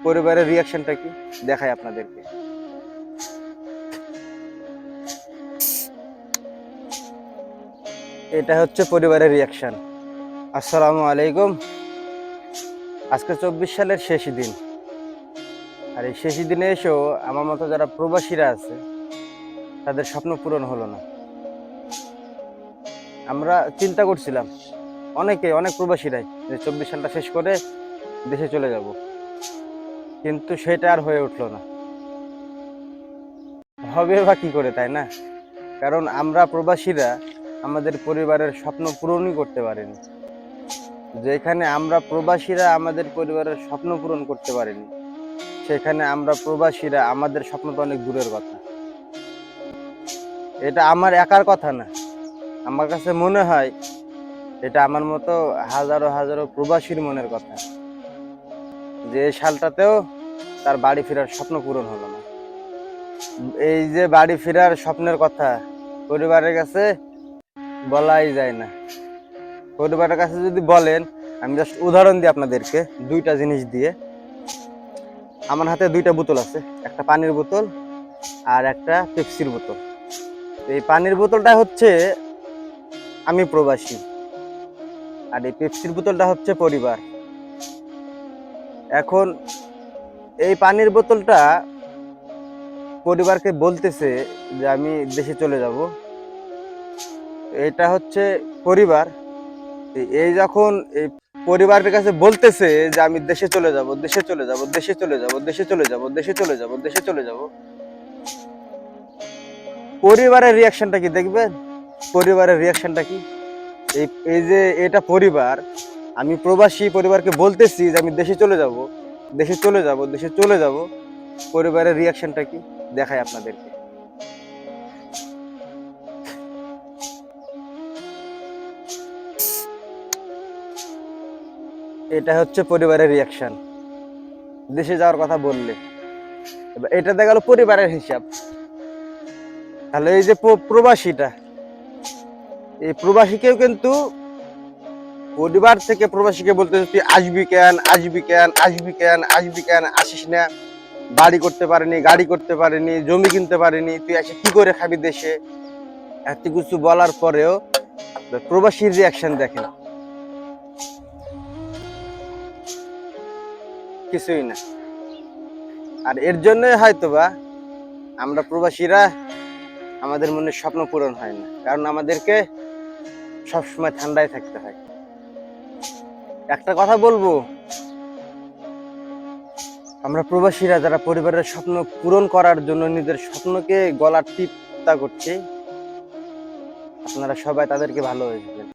পরিবারের রিয়াকশনটা কি দেখাই আপনাদেরকে। এটা হচ্ছে পরিবারের রিয়াকশন। আসসালামু আলাইকুম। আজকে 24 সালের শেষ দিন, আর এই শেষ দিনে এসেও আমার মতো যারা প্রবাসীরা আছে তাদের স্বপ্ন পূরণ হলো না। আমরা চিন্তা করছিলাম অনেক প্রবাসীরাই যে 24 সালটা শেষ করে দেশে চলে যাব, কিন্তু সেটা আর হয়ে উঠলো না। হবে বা কি করে, তাই না? কারণ আমরা প্রবাসীরা আমাদের পরিবারের স্বপ্ন পূরণই করতে পারিনি। যেখানে আমরা প্রবাসীরা আমাদের পরিবারের স্বপ্ন পূরণ করতে পারিনি, সেখানে আমরা প্রবাসীরা আমাদের স্বপ্ন তো অনেক দূরের কথা। এটা আমার একার কথা না, আমার কাছে মনে হয় এটা আমার মতো হাজারো হাজারো প্রবাসীর মনের কথা, যে এই সালটাতেও তার বাড়ি ফেরার স্বপ্ন পূরণ হলো না। এই যে বাড়ি ফেরার স্বপ্নের কথা পরিবারের কাছে বলাই যায় না। পরিবারের কাছে যদি বলেন, আমি জাস্ট উদাহরণ দিই আপনাদেরকে দুইটা জিনিস দিয়ে। আমার হাতে দুইটা বোতল আছে, একটা পানির বোতল আর একটা পেপসির বোতল। এই পানির বোতলটা হচ্ছে আমি প্রবাসী, আর এই পেপসির বোতলটা হচ্ছে পরিবার। এখন এই পানির বোতলটা পরিবারকে বলতেছে যে আমি দেশে চলে যাব, এটা হচ্ছে পরিবার। এই যখন এই পরিবারের কাছে বলতেছে যে আমি দেশে চলে যাব, দেশে চলে যাব, দেশে চলে যাব, দেশে চলে যাব, দেশে চলে যাব, দেশে চলে যাব, পরিবারের রিয়াকশনটা কি দেখবেন? পরিবারের রিয়াকশনটা কি? এই এই যে এটা পরিবার, আমি প্রবাসী, পরিবারকে বলতেছি যে আমি দেশে চলে যাব, দেশে চলে যাব, দেশে চলে যাব, পরিবারের রিয়াকশনটা কি দেখাই আপনাদেরকে। এটা হচ্ছে পরিবারের রিয়াকশন দেশে যাওয়ার কথা বললে। এবার এটা দেখা গেল পরিবারের হিসাব। তাহলে এই যে প্রবাসীটা, এই প্রবাসীকেও কিন্তু পরিবার থেকে প্রবাসীকে বলতে তুই আসবি কেন, আসবি কেন, আসবি কেন, আসবি কেন, আসিস না, বাড়ি করতে পারিনি, গাড়ি করতে পারিনি, জমি কিনতে পারিনি, তুই এসে কি করে খাবি দেশে, এত কিছু বলার পরেও প্রবাসীর রিয়াকশন দেখেন, কিছুই না। আর এর জন্যই হয়তোবা আমরা প্রবাসীরা আমাদের মনের স্বপ্ন পূরণ হয় না, কারণ আমাদেরকে সবসময় ঠান্ডায় থাকতে হয়। একটা কথা বলবো, আমরা প্রবাসীরা যারা পরিবারের স্বপ্ন পূরণ করার জন্য নিজের স্বপ্নকে গলার টিপটা করছি, আপনারা সবাই তাদেরকে ভালোবাসবেন।